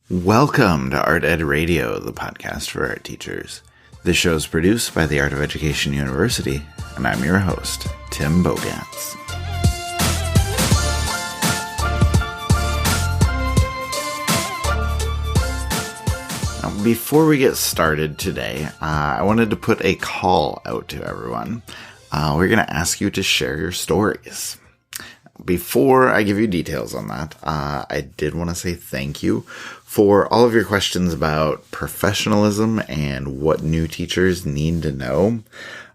Welcome to Art Ed Radio, the podcast for art teachers. This show is produced by the Art of Education University, and I'm your host, Tim Bogats. Now, before we get started today, I wanted to put a call out to everyone. We're going to ask you to share your stories. Before I give you details on that, I did want to say thank you for all of your questions about professionalism and what new teachers need to know.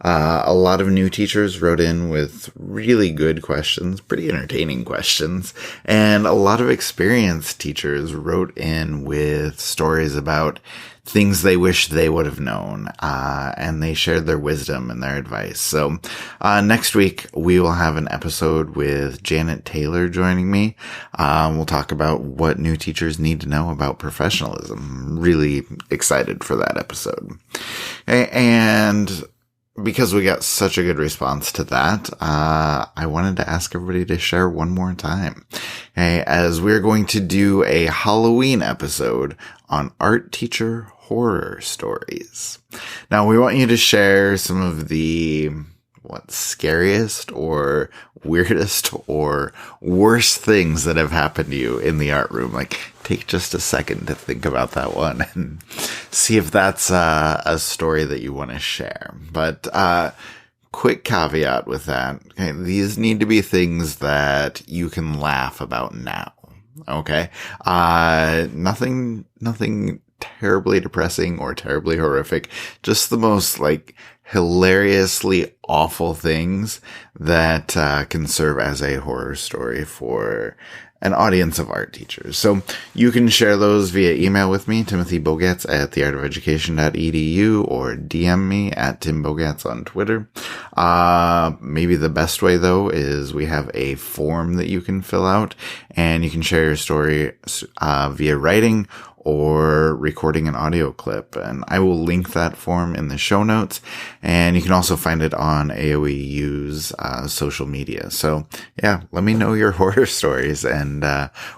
A lot of new teachers wrote in with really good questions, pretty entertaining questions, and a lot of experienced teachers wrote in with stories about things they wish they would have known, and they shared their wisdom and their advice. So next week, we will have an episode with Janet Taylor joining me. We'll talk about what new teachers need to know about professionalism. I'm really excited for that episode. And because we got such a good response to that, I wanted to ask everybody to share one more time. As we're going to do a Halloween episode on art teacher horror stories. Now, we want you to share some of the scariest or weirdest or worst things that have happened to you in the art room. Like, take just a second to think about that one and see if that's a story that you want to share. But quick caveat with that, okay, these need to be things that you can laugh about now. Okay, nothing terribly depressing or terribly horrific. Just the most hilariously awful things that can serve as a horror story for an audience of art teachers. So you can share those via email with me, timothybogats@theartofeducation.edu, or DM me at timbogats on Twitter. Maybe the best way, though, is we have a form that you can fill out, and you can share your story via writing or recording an audio clip. And I will link that form in the show notes. And you can also find it on AOEU's social media. So yeah, let me know your horror stories, and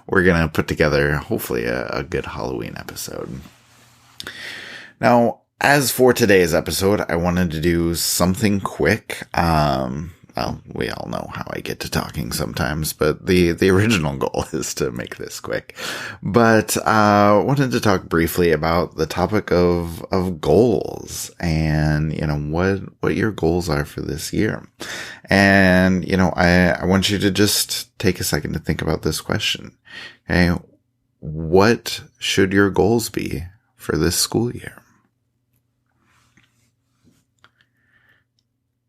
we're going to put together, hopefully, a good Halloween episode. Now, as for today's episode, I wanted to do something quick. Well, we all know how I get to talking sometimes, but the original goal is to make this quick. But I wanted to talk briefly about the topic of goals and, what your goals are for this year. And, I want you to just take a second to think about this question. Okay, what should your goals be for this school year?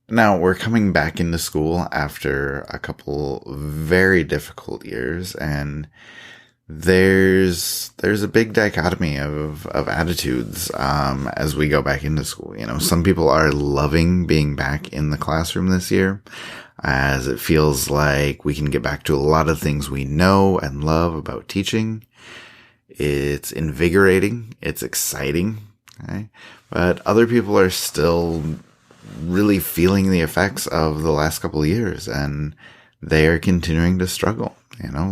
Now, we're coming back into school after a couple very difficult years, and there's a big dichotomy of attitudes as we go back into school. Some people are loving being back in the classroom this year, as it feels like we can get back to a lot of things we know and love about teaching. It's invigorating. It's exciting. Okay? But other people are still really feeling the effects of the last couple of years, and they are continuing to struggle.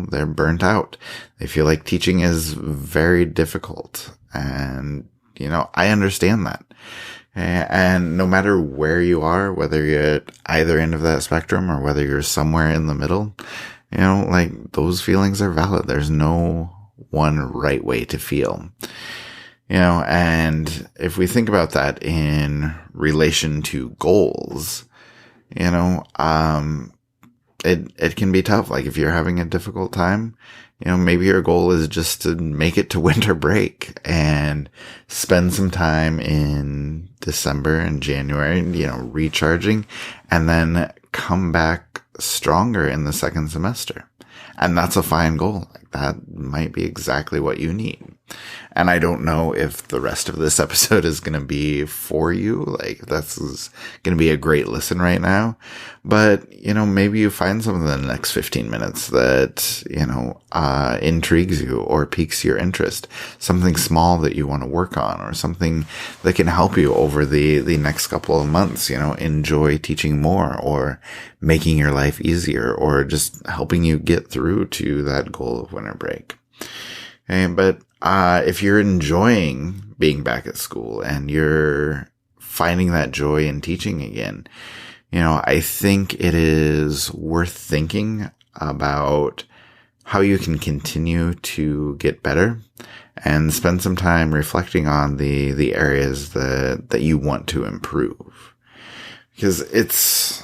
They're burnt out. They feel like teaching is very difficult, and I understand that. And no matter where you are, whether you're at either end of that spectrum or whether you're somewhere in the middle, those feelings are valid. There's no one right way to feel. And if we think about that in relation to goals, it can be tough. Like, if you're having a difficult time, maybe your goal is just to make it to winter break and spend some time in December and January, recharging, and then come back stronger in the second semester. And that's a fine goal. That might be exactly what you need. And I don't know if the rest of this episode is going to be for you. This is going to be a great listen right now. But, maybe you find something in the next 15 minutes that, intrigues you or piques your interest. Something small that you want to work on, or something that can help you over the next couple of months, enjoy teaching more, or making your life easier, or just helping you get through to that goal of winter break. Okay, but if you're enjoying being back at school and you're finding that joy in teaching again, I think it is worth thinking about how you can continue to get better and spend some time reflecting on the areas that you want to improve. Because it's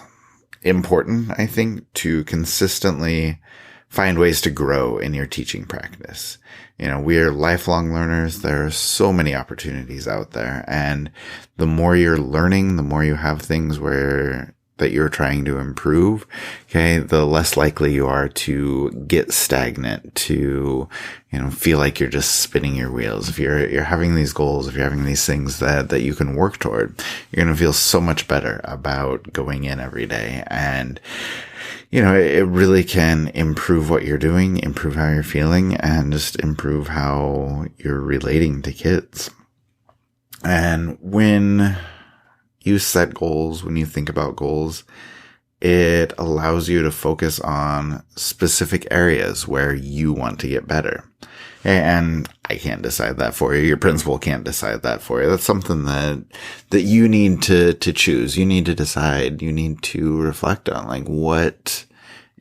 important, I think, to consistently find ways to grow in your teaching practice. We are lifelong learners. There are so many opportunities out there. And the more you're learning, the more you have things that you're trying to improve, okay, the less likely you are to get stagnant, to, feel like you're just spinning your wheels. If you're having these goals, if you're having these things that you can work toward, you're going to feel so much better about going in every day. And, it really can improve what you're doing, improve how you're feeling, and just improve how you're relating to kids. And when you set goals, when you think about goals, it allows you to focus on specific areas where you want to get better. And I can't decide that for you. Your principal can't decide that for you. That's something that you need to choose. You need to decide. You need to reflect on, like, what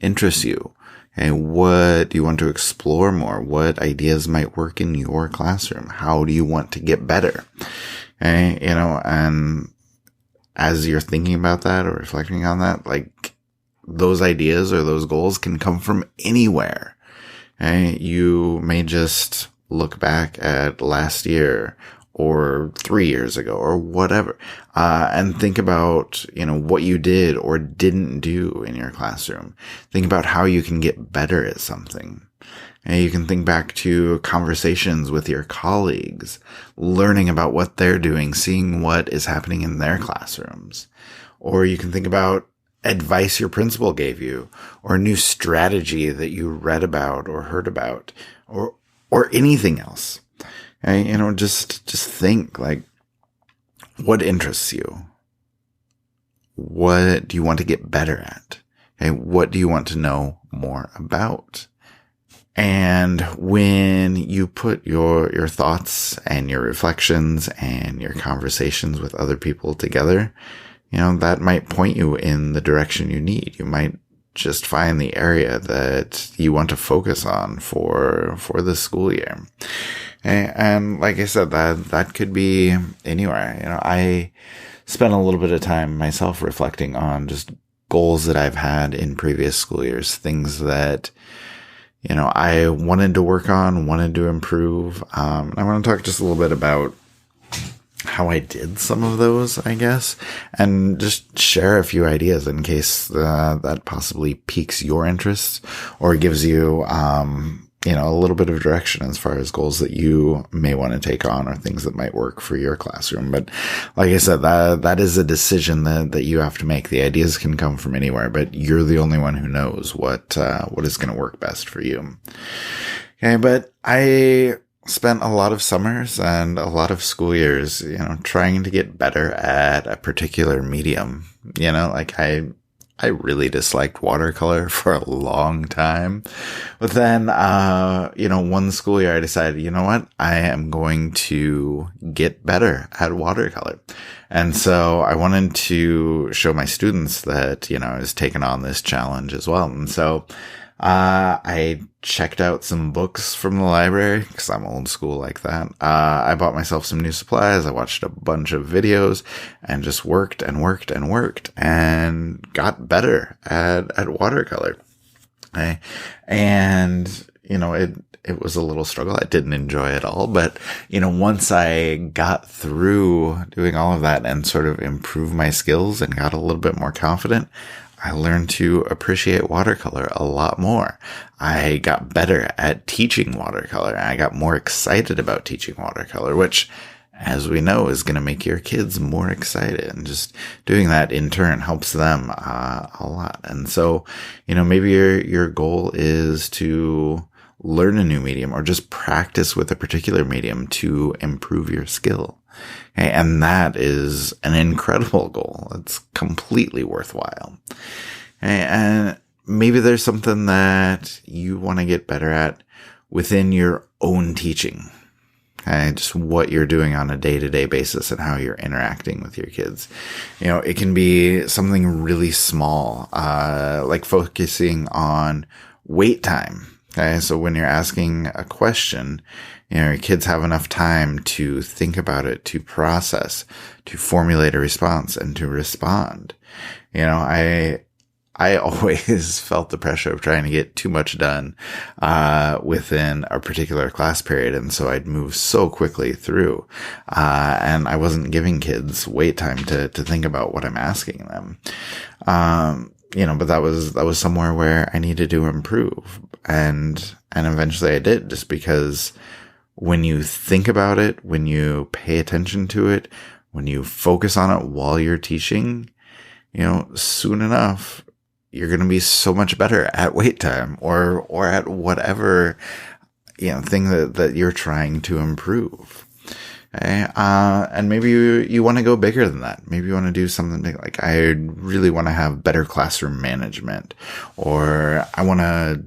interests you. And what do you want to explore more? What ideas might work in your classroom? How do you want to get better? Okay, and as you're thinking about that or reflecting on that, like, those ideas or those goals can come from anywhere. Okay? You may just look back at last year or 3 years ago or whatever, and think about, what you did or didn't do in your classroom. Think about how you can get better at something. And you can think back to conversations with your colleagues, learning about what they're doing, seeing what is happening in their classrooms. Or you can think about advice your principal gave you, or a new strategy that you read about or heard about, or anything else. And, just think, like, what interests you? What do you want to get better at? Okay, what do you want to know more about? And when you put your thoughts and your reflections and your conversations with other people together, that might point you in the direction you need. You might just find the area that you want to focus on for the school year. And like I said, that could be anywhere. I spent a little bit of time myself reflecting on just goals that I've had in previous school years, things that I wanted to work on, wanted to improve. I want to talk just a little bit about how I did some of those, I guess, and just share a few ideas in case that possibly piques your interest or gives you, a little bit of direction as far as goals that you may want to take on or things that might work for your classroom. But like I said, that is a decision that you have to make. The ideas can come from anywhere, but you're the only one who knows what is going to work best for you. Okay. But I spent a lot of summers and a lot of school years, trying to get better at a particular medium. I really disliked watercolor for a long time. But then, one school year I decided, I am going to get better at watercolor. And so I wanted to show my students that, I was taking on this challenge as well. And so, I checked out some books from the library because I'm old school like that. I bought myself some new supplies. I watched a bunch of videos and just worked and worked and worked and got better at watercolor. Okay? And, it was a little struggle. I didn't enjoy it all, but, once I got through doing all of that and sort of improved my skills and got a little bit more confident, I learned to appreciate watercolor a lot more. I got better at teaching watercolor, and I got more excited about teaching watercolor, which, as we know, is going to make your kids more excited. And just doing that in turn helps them a lot. And so, maybe your goal is to learn a new medium or just practice with a particular medium to improve your skill. Okay, and that is an incredible goal. It's completely worthwhile. Okay, and maybe there's something that you want to get better at within your own teaching. Okay, just what you're doing on a day-to-day basis and how you're interacting with your kids. It can be something really small, like focusing on wait time. Okay, so when you're asking a question, your kids have enough time to think about it, to process, to formulate a response, and to respond. I always felt the pressure of trying to get too much done within a particular class period, and so I'd move so quickly through, and I wasn't giving kids wait time to think about what I'm asking them. But that was somewhere where I needed to improve, and eventually I did, just because when you think about it, when you pay attention to it, when you focus on it while you're teaching, soon enough, you're going to be so much better at wait time or at whatever, thing that you're trying to improve. Okay. And maybe you want to go bigger than that. Maybe you want to do something big, like I really want to have better classroom management, or I want to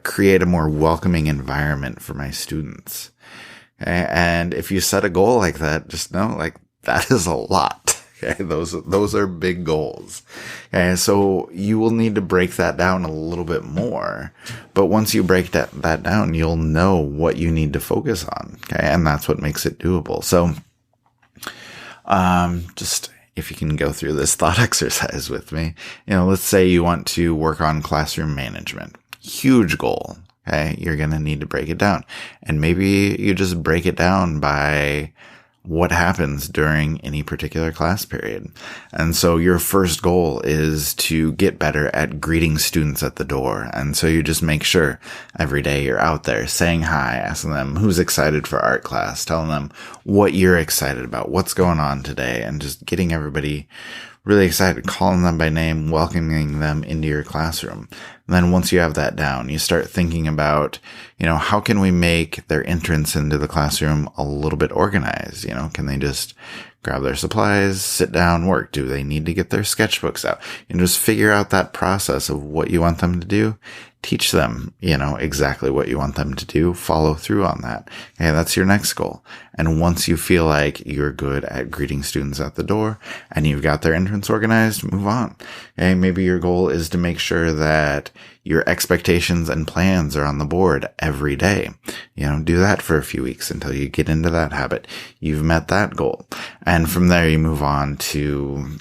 create a more welcoming environment for my students. Okay? And if you set a goal like that, just know, like, that is a lot. Okay, those are big goals. Okay, so you will need to break that down a little bit more. But once you break that down, you'll know what you need to focus on. Okay, and that's what makes it doable. So, just if you can go through this thought exercise with me, let's say you want to work on classroom management. Huge goal. Okay, you're going to need to break it down. And maybe you just break it down by what happens during any particular class period. And so your first goal is to get better at greeting students at the door. And so you just make sure every day you're out there saying hi, asking them who's excited for art class, telling them what you're excited about, what's going on today, and just getting everybody really excited, calling them by name, welcoming them into your classroom. And then once you have that down, you start thinking about, how can we make their entrance into the classroom a little bit organized? Can they just grab their supplies, sit down, work? Do they need to get their sketchbooks out? Just figure out that process of what you want them to do. Teach them, exactly what you want them to do. Follow through on that. Okay, that's your next goal. And once you feel like you're good at greeting students at the door and you've got their entrance organized, move on. Okay, maybe your goal is to make sure that your expectations and plans are on the board every day. Do that for a few weeks until you get into that habit. You've met that goal. And from there, you move on to,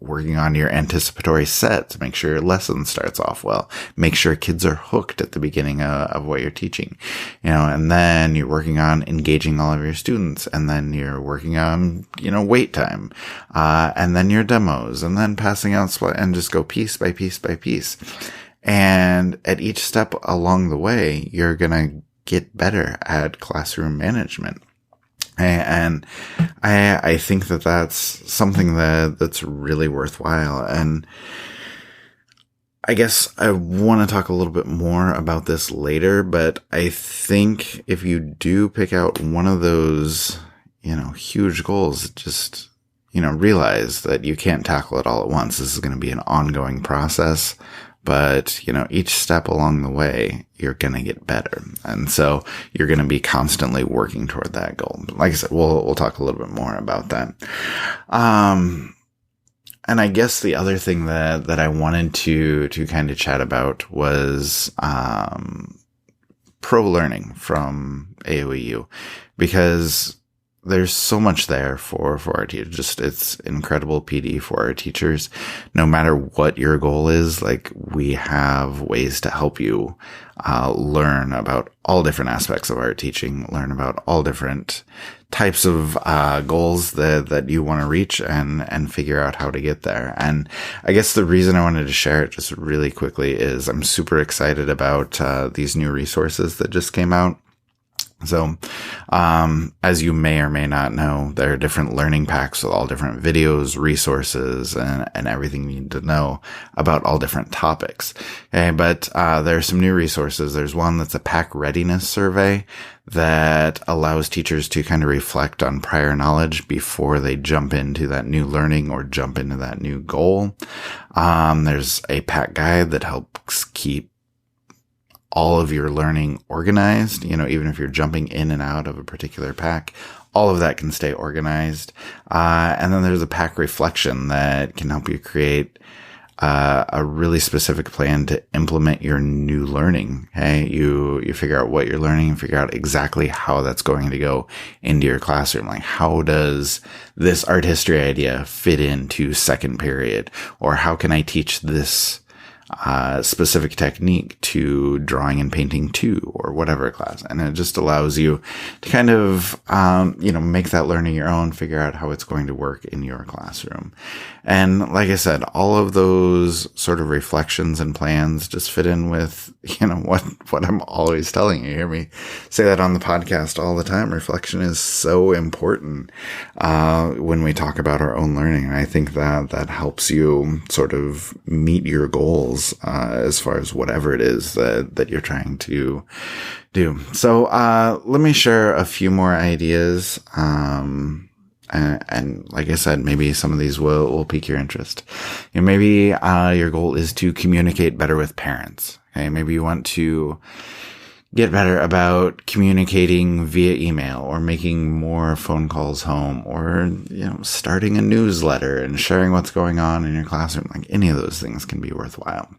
working on your anticipatory set to make sure your lesson starts off well. Make sure kids are hooked at the beginning of what you're teaching, and then you're working on engaging all of your students, and then you're working on, wait time, and then your demos, and then passing out, and just go piece by piece by piece. And at each step along the way, you're going to get better at classroom management. And I think that that's something that's really worthwhile. And I guess I want to talk a little bit more about this later, but I think if you do pick out one of those, huge goals, just, realize that you can't tackle it all at once. This is going to be an ongoing process. But, each step along the way, you're going to get better. And so you're going to be constantly working toward that goal. Like I said, we'll talk a little bit more about that. And I guess the other thing that I wanted to kind of chat about was, pro learning from AOEU, because there's so much there for our teachers. Just, it's incredible PD for our teachers. No matter what your goal is, we have ways to help you, learn about all different aspects of art teaching, learn about all different types of, goals that you want to reach and figure out how to get there. And I guess the reason I wanted to share it just really quickly is I'm super excited about, these new resources that just came out. So, as you may or may not know, there are different learning packs with all different videos, resources, and everything you need to know about all different topics. Okay, but there are some new resources. There's one that's a pack readiness survey that allows teachers to kind of reflect on prior knowledge before they jump into that new learning or jump into that new goal. There's a pack guide that helps keep all of your learning organized, even if you're jumping in and out of a particular pack, all of that can stay organized. And then there's a pack reflection that can help you create a really specific plan to implement your new learning. Okay. You figure out what you're learning and figure out exactly how that's going to go into your classroom. Like, how does this art history idea fit into second period? Or how can I teach this specific technique to drawing and painting 2 or whatever class? And it just allows you to kind of, make that learning your own, figure out how it's going to work in your classroom. And like I said, all of those sort of reflections and plans just fit in with, what I'm always telling you. You hear me say that on the podcast all the time. Reflection is so important, when we talk about our own learning. And I think that helps you sort of meet your goals, as far as whatever it is that you're trying to do. So, let me share a few more ideas. And like I said, maybe some of these will pique your interest. Maybe, your goal is to communicate better with parents. Okay. Maybe you want to get better about communicating via email or making more phone calls home or, starting a newsletter and sharing what's going on in your classroom. Like, any of those things can be worthwhile.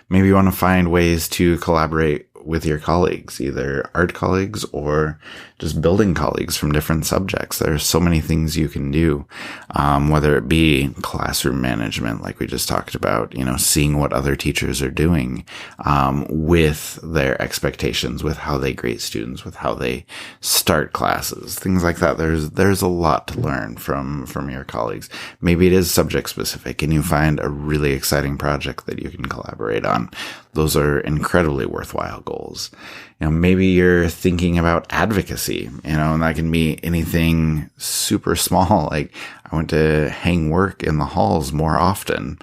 Maybe you want to find ways to collaborate with your colleagues, either art colleagues or just building colleagues from different subjects. There's so many things you can do, whether it be classroom management, like we just talked about, seeing what other teachers are doing, with their expectations, with how they grade students, with how they start classes, things like that. There's a lot to learn from your colleagues. Maybe it is subject specific and you find a really exciting project that you can collaborate on. Those are incredibly worthwhile goals. Maybe you're thinking about advocacy, and that can be anything super small. Like, I want to hang work in the halls more often,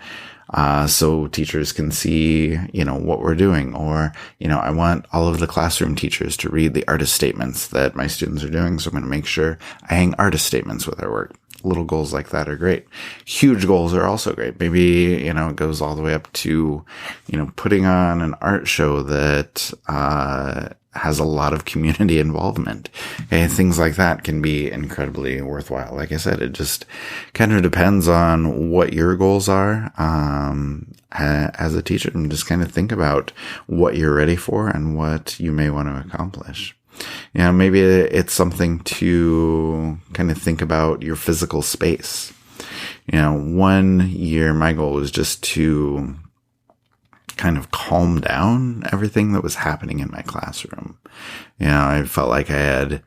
so teachers can see, what we're doing. Or, I want all of the classroom teachers to read the artist statements that my students are doing. So I'm going to make sure I hang artist statements with our work. Little goals like that are great. Huge goals are also great. Maybe, it goes all the way up to, putting on an art show that, has a lot of community involvement. Okay, things like that can be incredibly worthwhile. Like I said, it just kind of depends on what your goals are, as a teacher, and just kind of think about what you're ready for and what you may want to accomplish. Maybe it's something to kind of think about your physical space. 1 year, my goal was just to kind of calm down everything that was happening in my classroom. I felt like I had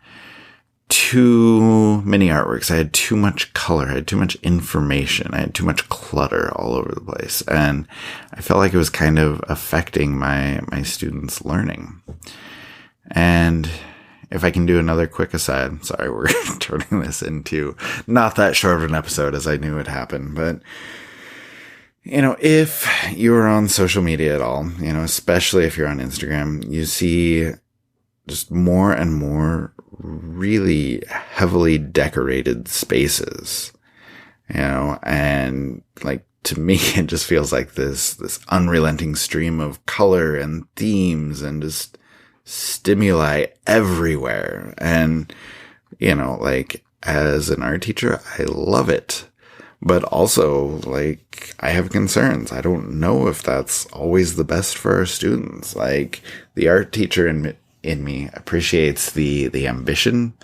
too many artworks. I had too much color. I had too much information. I had too much clutter all over the place. And I felt like it was kind of affecting my students' learning. And if I can do another quick aside, sorry, we're turning this into not that short of an episode as I knew would happen, but if you're on social media at all, especially if you're on Instagram, you see just more and more really heavily decorated spaces, and like, to me, it just feels like this unrelenting stream of color and themes and just stimuli everywhere. And, like, as an art teacher, I love it. But also, like, I have concerns. I don't know if that's always the best for our students. Like, the art teacher in me appreciates the ambition,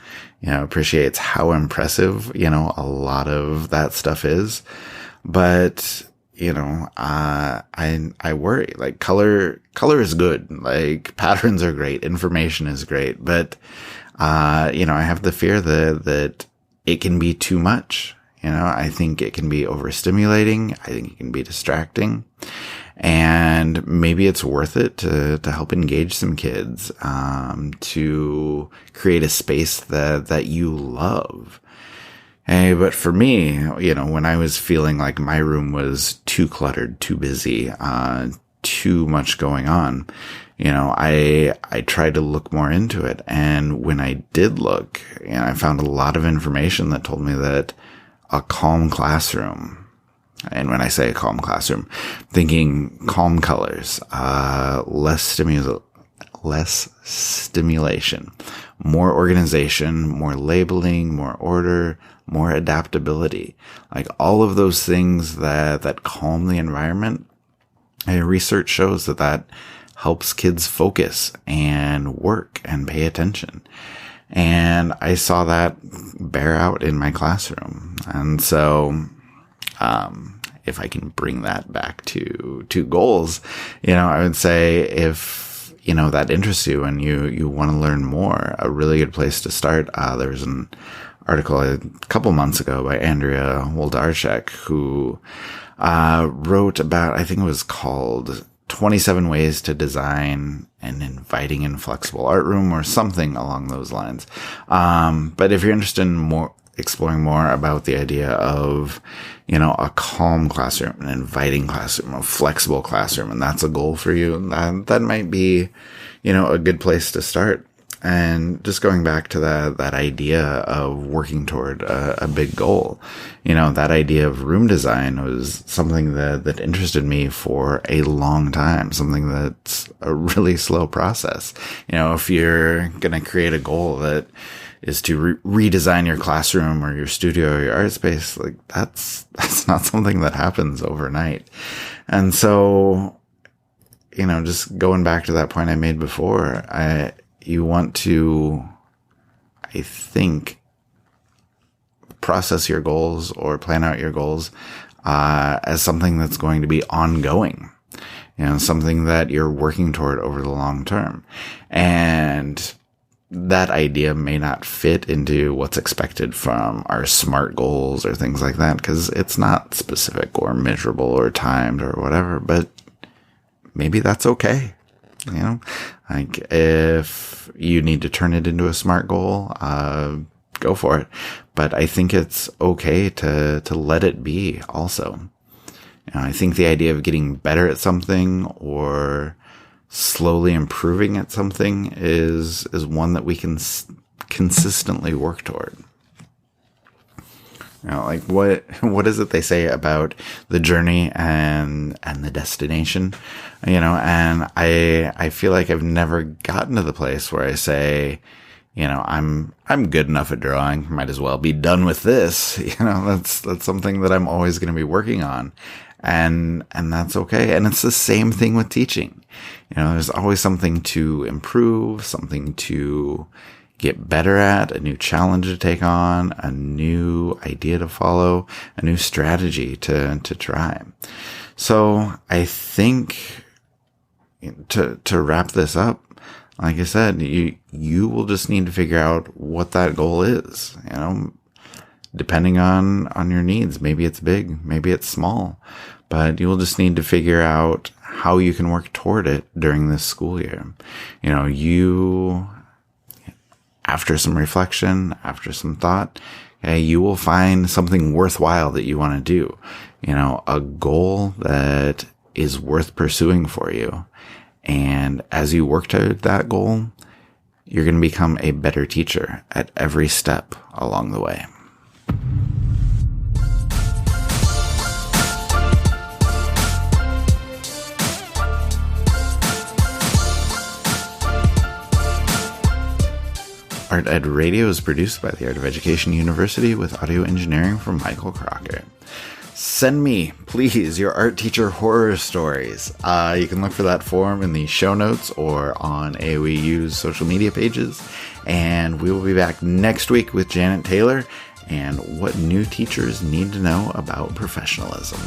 appreciates how impressive, a lot of that stuff is. But, I worry. Like, color is good. Like, patterns are great. Information is great. But, I have the fear that it can be too much. I think it can be overstimulating. I think it can be distracting. And maybe it's worth it to help engage some kids, to create a space that you love. Hey, but for me, when I was feeling like my room was too cluttered, too busy, too much going on, I tried to look more into it. And when I did look, I found a lot of information that told me that a calm classroom, And when I say a calm classroom, thinking calm colors, less stimulation, more organization, more labeling, more order, more adaptability. Like all of those things that calm the environment. And research shows that helps kids focus and work and pay attention. And I saw that bear out in my classroom. And so, if I can bring that back to goals, I would say if, that interests you and you want to learn more, a really good place to start. There was an article a couple months ago by Andrea Wlodarczyk who, wrote about, I think it was called 27 Ways to Design an Inviting and Flexible Art Room or something along those lines. But if you're interested in exploring more about the idea of, a calm classroom, an inviting classroom, a flexible classroom, and that's a goal for you, that might be, a good place to start. And just going back to that idea of working toward a big goal, that idea of room design was something that interested me for a long time, something that's a really slow process. If you're going to create a goal that is to redesign your classroom or your studio or your art space, like that's not something that happens overnight. And so, just going back to that point I made before, you want to, I think, process your goals or plan out your goals as something that's going to be ongoing, something that you're working toward over the long term. And that idea may not fit into what's expected from our SMART goals or things like that, because it's not specific or measurable or timed or whatever, but maybe that's okay. Like if you need to turn it into a SMART goal, go for it. But I think it's okay to let it be also. I think the idea of getting better at something or slowly improving at something is one that we can consistently work toward. Like what is it they say about the journey and the destination? And I feel like I've never gotten to the place where I say, I'm good enough at drawing, might as well be done with this. That's something that I'm always going to be working on. And that's okay. And it's the same thing with teaching. There's always something to improve, something to get better at, a new challenge to take on, a new idea to follow, a new strategy to try. So I think to wrap this up, like I said, you will just need to figure out what that goal is, depending on your needs. Maybe it's big, maybe it's small, but you will just need to figure out how you can work toward it during this school year. After some reflection, after some thought, you will find something worthwhile that you want to do. A goal that is worth pursuing for you. And as you work toward that goal, you're going to become a better teacher at every step along the way. Art Ed Radio is produced by the Art of Education University with audio engineering from Michael Crocker. Send me, please, your art teacher horror stories. You can look for that form in the show notes or on AOEU's social media pages. And we will be back next week with Janet Taylor and what new teachers need to know about professionalism.